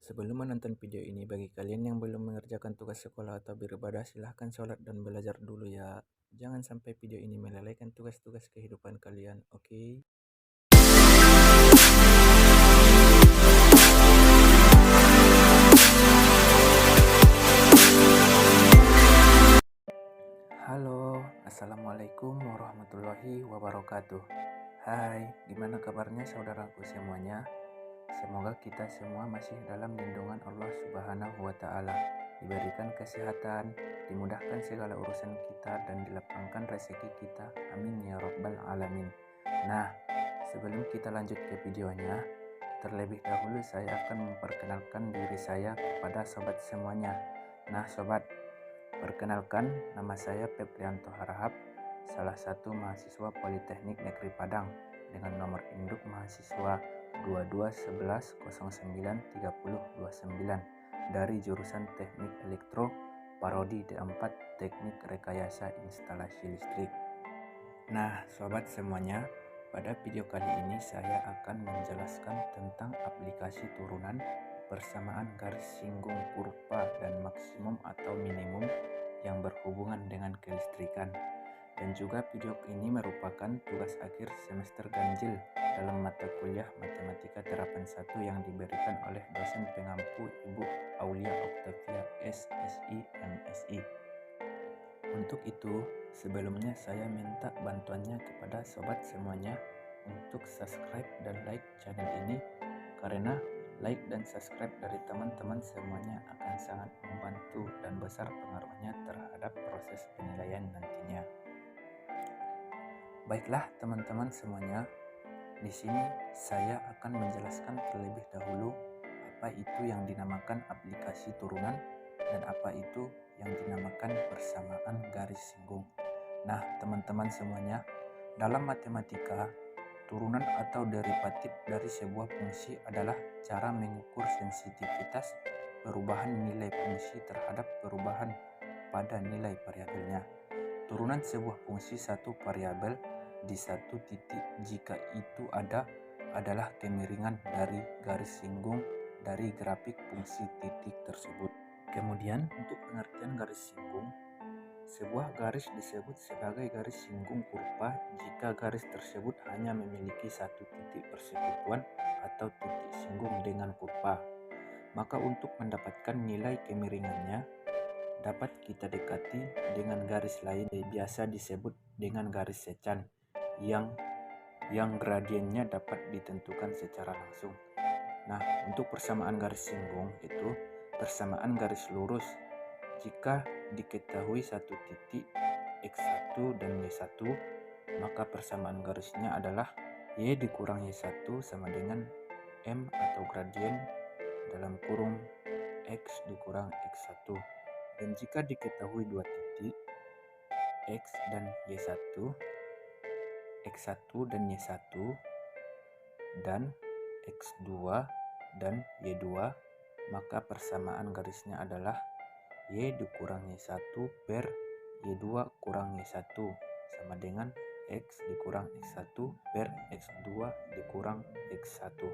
Sebelum menonton video ini, bagi kalian yang belum mengerjakan tugas sekolah atau beribadah, silahkan sholat dan belajar dulu ya. Jangan sampai video ini melalaikan tugas-tugas kehidupan kalian, oke? Halo, Assalamualaikum warahmatullahi wabarakatuh. Hai, gimana kabarnya saudaraku semuanya? Semoga kita semua masih dalam lindungan Allah Subhanahu wa Ta'ala, diberikan kesehatan, dimudahkan segala urusan kita, dan dilapangkan rezeki kita. Amin ya Rabbal 'Alamin. Nah, sebelum kita lanjut ke videonya, terlebih dahulu saya akan memperkenalkan diri saya kepada sobat semuanya. Nah, sobat, perkenalkan, nama saya Peprianto Harahap, salah satu mahasiswa Politeknik Negeri Padang dengan nomor induk mahasiswa 2211093029 dari jurusan Teknik Elektro, Prodi D4 Teknik Rekayasa Instalasi Listrik. Nah, sobat semuanya, pada video kali ini saya akan menjelaskan tentang aplikasi turunan, persamaan garis singgung kurva dan maksimum atau minimum yang berhubungan dengan kelistrikan. Dan juga video ini merupakan tugas akhir semester ganjil dalam mata kuliah Matematika Terapan 1 yang diberikan oleh dosen pengampu Ibu Aulia Octavia SSI MSI. Untuk itu, sebelumnya saya minta bantuannya kepada sobat semuanya untuk subscribe dan like channel ini, karena like dan subscribe dari teman-teman semuanya akan sangat membantu dan besar pengaruhnya terhadap proses penilaian nantinya. Baiklah teman-teman semuanya, di sini saya akan menjelaskan terlebih dahulu apa itu yang dinamakan aplikasi turunan dan apa itu yang dinamakan persamaan garis singgung. Nah, teman-teman semuanya, dalam matematika, turunan atau derivatif dari sebuah fungsi adalah cara mengukur sensitivitas perubahan nilai fungsi terhadap perubahan pada nilai variabelnya. Turunan sebuah fungsi satu variabel di satu titik jika itu adalah kemiringan dari garis singgung dari grafik fungsi titik tersebut. Kemudian untuk pengertian garis singgung, sebuah garis disebut sebagai garis singgung kurva jika garis tersebut hanya memiliki satu titik persekutuan atau titik singgung dengan kurva. Maka untuk mendapatkan nilai kemiringannya dapat kita dekati dengan garis lain biasa disebut dengan garis secan yang gradiennya dapat ditentukan secara langsung. Nah, untuk persamaan garis singgung itu persamaan garis lurus jika diketahui satu titik X1 dan Y1, maka persamaan garisnya adalah Y dikurang Y1 sama dengan M atau gradien dalam kurung X dikurang X1. Dan jika diketahui dua titik X dan Y1, X1 dan Y1, dan X2 dan Y2, maka persamaan garisnya adalah Y dikurang Y1 per Y2 kurang Y1 sama dengan X dikurang X1 per X2 dikurang X1.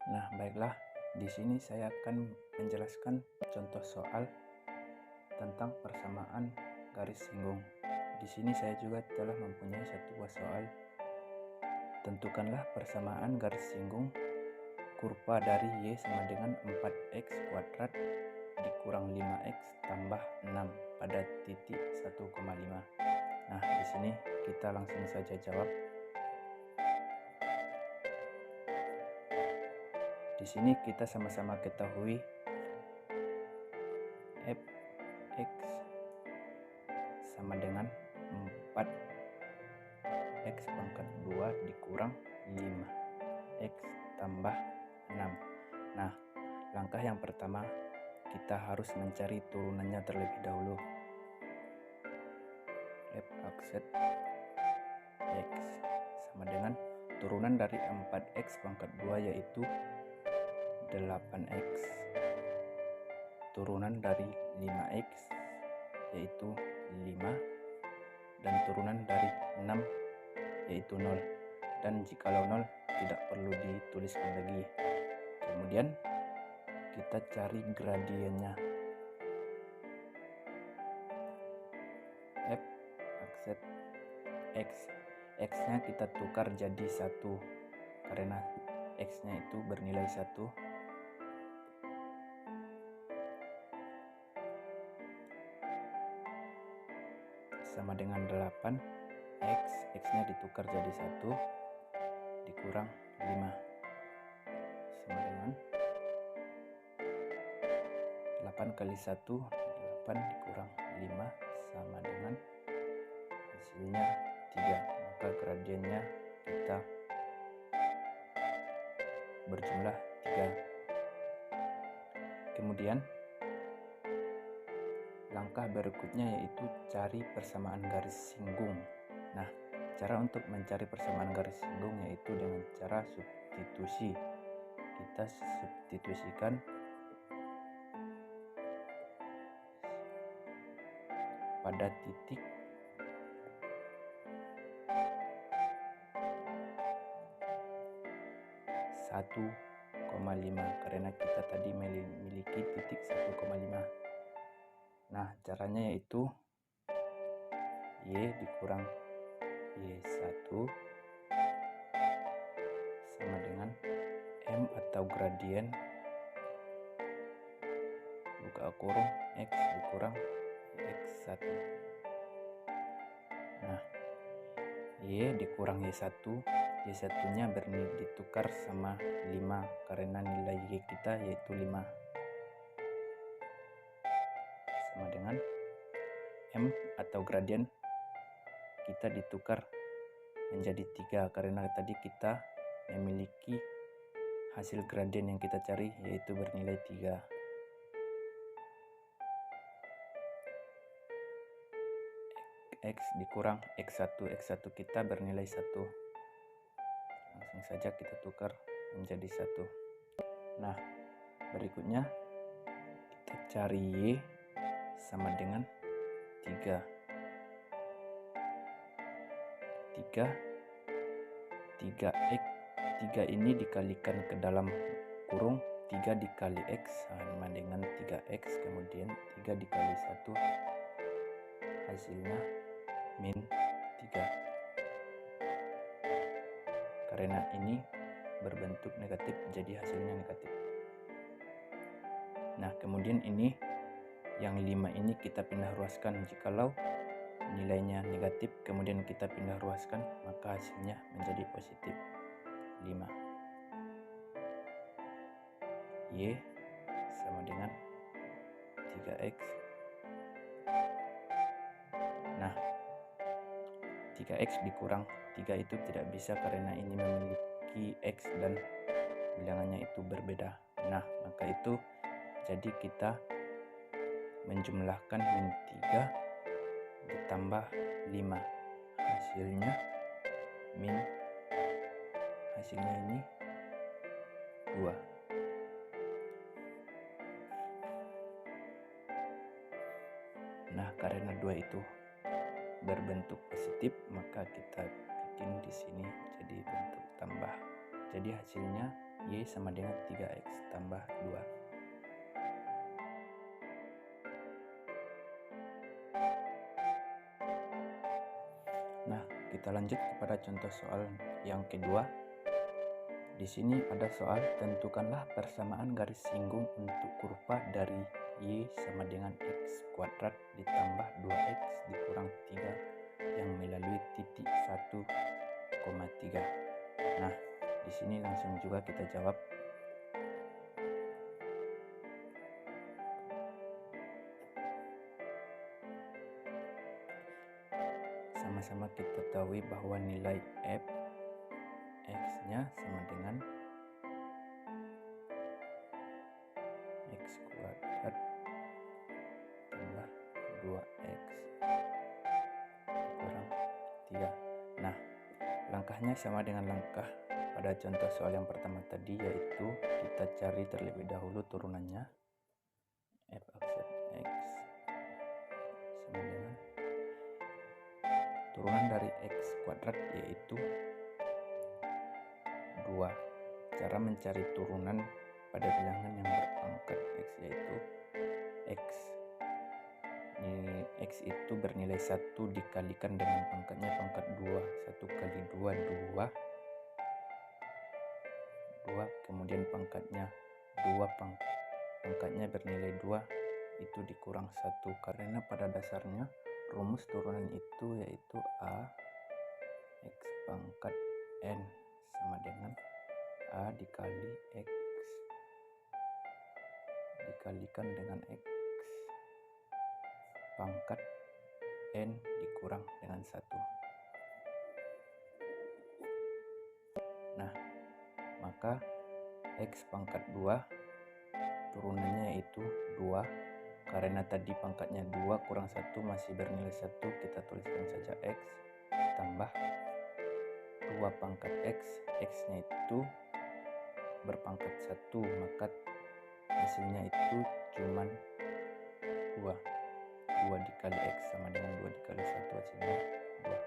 Nah, baiklah, di sini saya akan menjelaskan contoh soal tentang persamaan garis singgung. Di sini saya juga telah mempunyai satu buah soal. Tentukanlah persamaan garis singgung kurva dari Y sama dengan 4X kuadrat dikurang 5X tambah 6 pada titik 1,5. Nah, di sini kita langsung saja jawab. Di sini kita sama-sama ketahui Fx sama dengan 4X pangkat 2 dikurang 5X tambah 6. Nah, langkah yang pertama kita harus mencari turunannya terlebih dahulu. F akset X sama dengan turunan dari 4X pangkat 2 yaitu 8X. Turunan dari 5X yaitu 5, dan turunan dari 6 yaitu 0. Dan jikalau 0 tidak perlu dituliskan lagi. Kemudian kita cari gradiennya. F akset X. X-nya kita tukar jadi 1 karena X-nya itu bernilai 1. Sama dengan 8. X-nya ditukar jadi 1 dikurang 5 sama dengan 8 kali 1, 8 dikurang 5 sama dengan hasilnya 3. Maka gradiennya kita berjumlah 3. Kemudian langkah berikutnya yaitu cari persamaan garis singgung. Nah, cara untuk mencari persamaan garis singgung yaitu dengan cara substitusi. Kita substitusikan pada titik 1,5 karena kita tadi memiliki titik 1,5. Nah, caranya yaitu Y dikurang Y1 sama dengan M atau gradien buka kurung X dikurang X1. Nah, Y dikurang Y1, Y1 nya ditukar sama 5 karena nilai Y kita yaitu 5 sama dengan M atau gradien kita ditukar menjadi 3 karena tadi kita memiliki hasil gradien yang kita cari yaitu bernilai 3. X dikurang X1, X1 kita bernilai 1. Langsung saja kita tukar menjadi 1. Nah, berikutnya kita cari Y sama dengan 3. 3X, 3 ini dikalikan ke dalam kurung 3 dikali X sama dengan 3X, kemudian 3 dikali 1 hasilnya min 3 karena ini berbentuk negatif jadi hasilnya negatif. Nah, kemudian ini yang 5 ini kita pindah ruaskan. Jikalau nilainya negatif kemudian kita pindah ruaskan maka hasilnya menjadi positif 5. Y sama dengan 3X. Nah, 3X dikurang 3 itu tidak bisa karena ini memiliki X dan bilangannya itu berbeda. Nah, maka itu jadi kita menjumlahkan min 3 ditambah 5 hasilnya min hasilnya ini 2. Nah, karena 2 itu berbentuk positif maka kita bikin di sini jadi bentuk tambah. Jadi hasilnya Y sama dengan 3X tambah 2. Nah, kita lanjut kepada contoh soal yang kedua. Di sini ada soal tentukanlah persamaan garis singgung untuk kurva dari Y sama dengan X kuadrat ditambah 2X dikurang 3 yang melalui titik 1,3. Nah, di sini langsung juga kita jawab. Sama-sama kita ketahui bahwa nilai F X-nya sama dengan X kuadrat tambah 2X kurang 3. Nah, langkahnya sama dengan langkah pada contoh soal yang pertama tadi, yaitu kita cari terlebih dahulu turunannya. F akset X sama dengan turunan dari X kuadrat yaitu 2. Cara mencari turunan pada bilangan yang berpangkat x, yaitu x. X itu bernilai 1 dikalikan dengan pangkatnya pangkat 2. 1 kali 2, 2. Kemudian pangkatnya 2, pangkatnya bernilai 2, itu dikurang 1. Karena pada dasarnya rumus turunan itu yaitu A x pangkat n sama dengan A dikali x dikalikan dengan x pangkat n dikurang dengan 1. Nah, maka x pangkat 2 turunannya yaitu 2. Karena tadi pangkatnya 2 kurang 1 masih bernilai 1, kita tuliskan saja x tambah 2 pangkat x nya itu berpangkat 1, maka hasilnya itu cuman 2 dikali x sama dengan 2 dikali 1, hasilnya 2.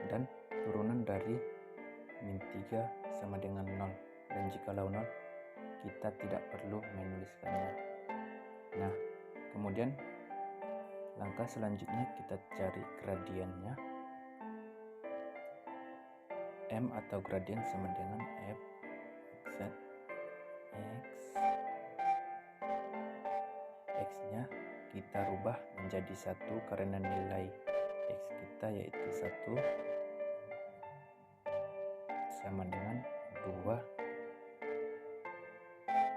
Dan turunan dari min 3 sama dengan 0, dan jikalau 0 kita tidak perlu menuliskannya. Nah, kemudian langkah selanjutnya kita cari gradiennya. M atau gradien sama dengan f z x nya kita rubah menjadi 1 karena nilai x kita yaitu 1 sama dengan 2.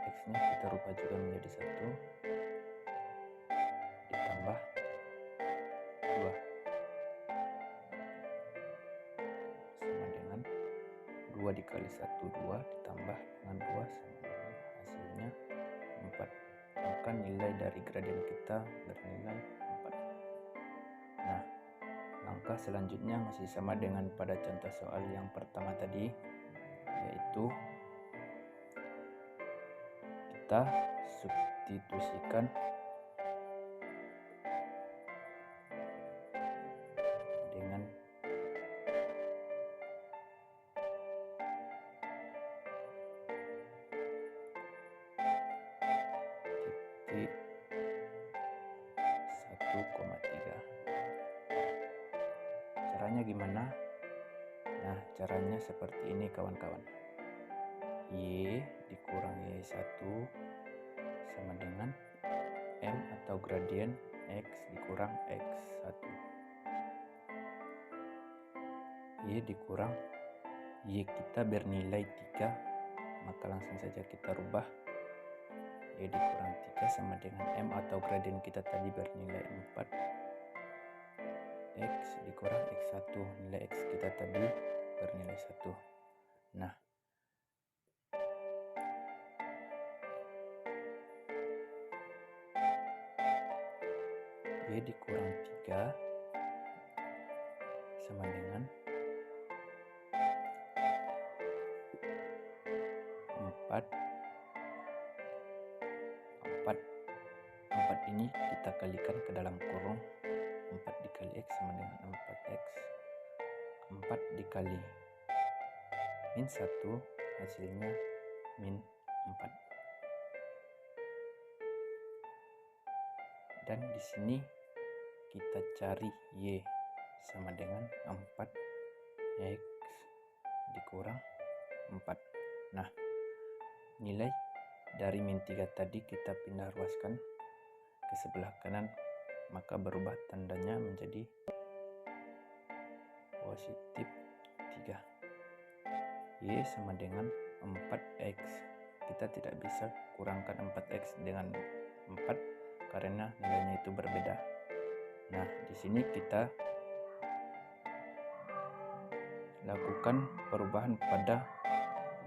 X nya kita rubah juga menjadi 1 ditambah 2 sama dengan 2 dikali 1, 2 ditambah dengan 2 sama dengan hasilnya 4. Maka nilai dari gradien kita bernilai 4. Nah, langkah selanjutnya masih sama dengan pada contoh soal yang pertama tadi, yaitu kita substitusikan dengan titik 1,3. Caranya gimana? Nah, caranya seperti ini kawan-kawan. Y dikurang Y1 sama dengan M atau gradien X dikurang X1. Y dikurang Y kita bernilai 3, maka langsung saja kita rubah. Y dikurang 3 sama dengan M atau gradien kita tadi bernilai 4. X dikurang X1, nilai X kita tadi bernilai 1. Nah, Y dikurang 3 sama dengan 4. 4 ini kita kalikan ke dalam kurung. 4 dikali X sama dengan 4X. 4 dikali min 1 hasilnya min 4. Dan di sini kita cari Y sama dengan 4X dikurang 4. Nah, nilai dari min 3 tadi kita pindah ruaskan ke sebelah kanan, maka berubah tandanya menjadi positif 3. Y sama dengan 4X. Kita tidak bisa kurangkan 4X dengan 4 karena nilainya itu berbeda. Nah, di sini kita lakukan perubahan pada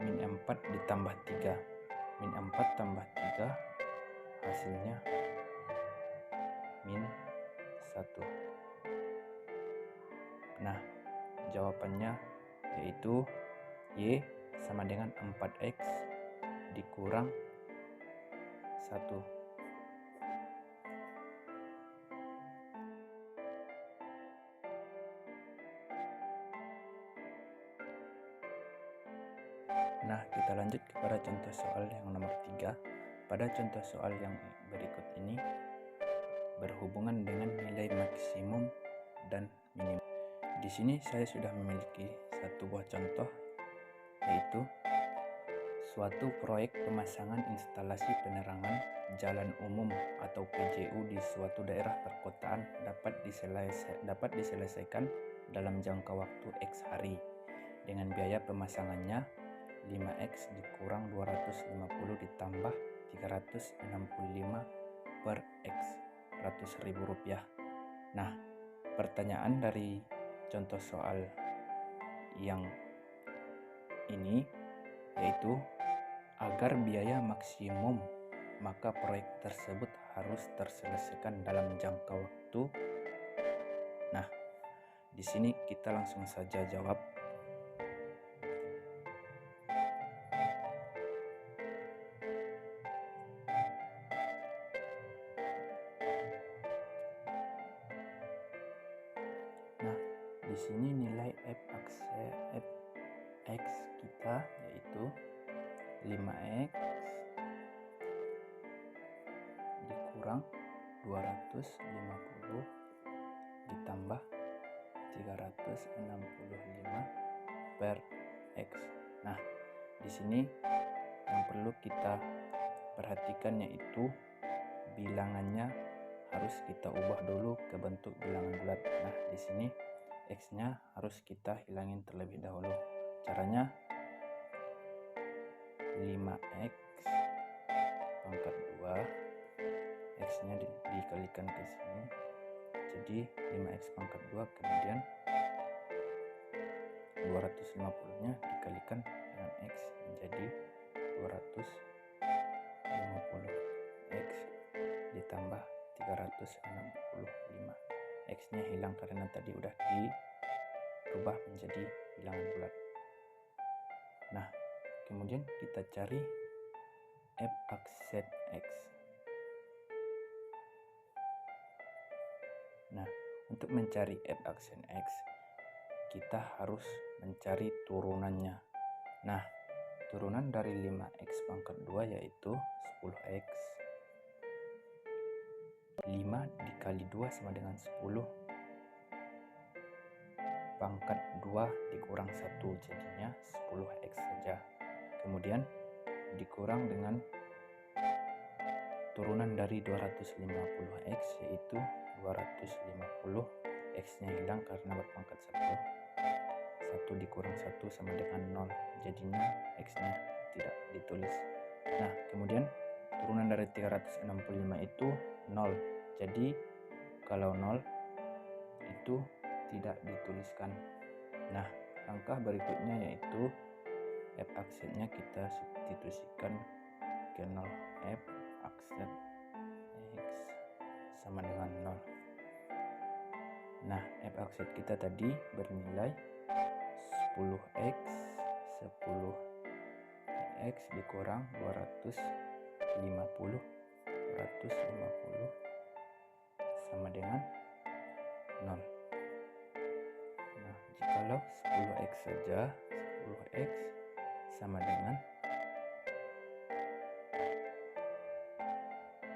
min 4 ditambah 3. Min 4 tambah 3 hasilnya min 1. Nah, jawabannya yaitu Y sama dengan 4X dikurang 1. Nah, kita lanjut kepada contoh soal yang nomor 3. Pada contoh soal yang berikut ini berhubungan dengan nilai maksimum dan minimum. Di sini saya sudah memiliki satu buah contoh, yaitu suatu proyek pemasangan instalasi penerangan jalan umum atau PJU di suatu daerah perkotaan dapat diselesaikan dalam jangka waktu X hari dengan biaya pemasangannya 5X dikurang 250 ditambah 365 per X ratus ribu rupiah. Nah, pertanyaan dari contoh soal yang ini yaitu agar biaya maksimum maka proyek tersebut harus terselesaikan dalam jangka waktu. Nah, di sini kita langsung saja jawab. Nah, di sini nilai Fx kita yaitu 5X dikurang 250 ditambah 365 per X. Nah, di sini yang perlu kita perhatikan yaitu bilangannya harus kita ubah dulu ke bentuk bilangan bulat. Nah, di sini X-nya harus kita hilangin terlebih dahulu. Caranya 5X pangkat 2 X-nya dikalikan ke sini. Jadi 5X pangkat 2 kemudian 250-nya dikalikan dengan X menjadi 250 X ditambah 365. X-nya hilang karena tadi udah dirubah menjadi bilangan bulat. Nah, kemudian kita cari F aksen X. Nah, untuk mencari F aksen X, kita harus mencari turunannya. Nah, turunan dari 5X pangkat 2 yaitu 10X. 5 dikali 2 sama dengan 10. Pangkat 2 dikurang 1 jadinya 10X saja. Kemudian dikurang dengan turunan dari 250X yaitu 250. X-nya hilang karena berpangkat 1. 1 dikurang 1 sama dengan 0. Jadinya X-nya tidak ditulis. Nah, kemudian turunan dari 365 itu 0. Jadi kalau 0 itu tidak dituliskan. Nah, langkah berikutnya yaitu F aksennya kita substitusikan ke 0. F aksen X sama dengan 0. Nah, F aksen kita tadi bernilai 10X 10X dikurang 250 sama dengan 0. Nah, jikalau 10X saja, 10X sama dengan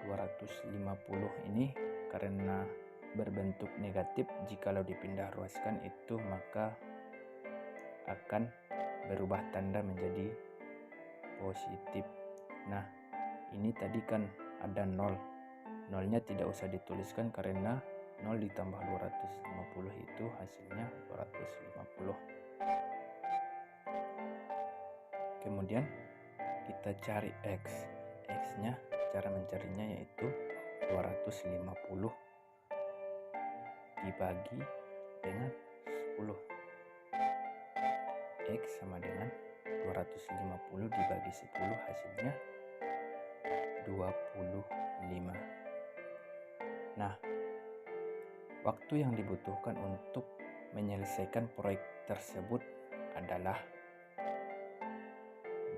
250 ini karena berbentuk negatif, jikalau dipindah ruaskan itu maka akan berubah tanda menjadi positif. Nah, ini tadi kan ada 0. 0-nya tidak usah dituliskan karena 0 ditambah 250 itu hasilnya 250. Kemudian kita cari X. X-nya cara mencarinya yaitu 250 dibagi dengan 10. X sama dengan 250 dibagi 10 hasilnya 25. Nah, waktu yang dibutuhkan untuk menyelesaikan proyek tersebut adalah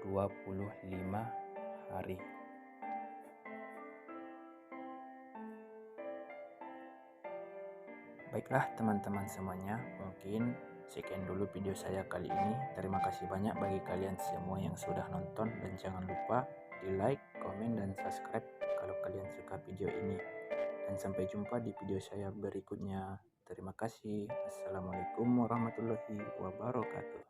25 hari. Baiklah teman-teman semuanya, mungkin Sekian dulu video saya kali ini. Terima kasih banyak bagi kalian semua yang sudah nonton, dan jangan lupa di like, komen, dan subscribe kalau kalian suka video ini. Dan sampai jumpa di video saya berikutnya. Terima kasih. Assalamualaikum warahmatullahi wabarakatuh.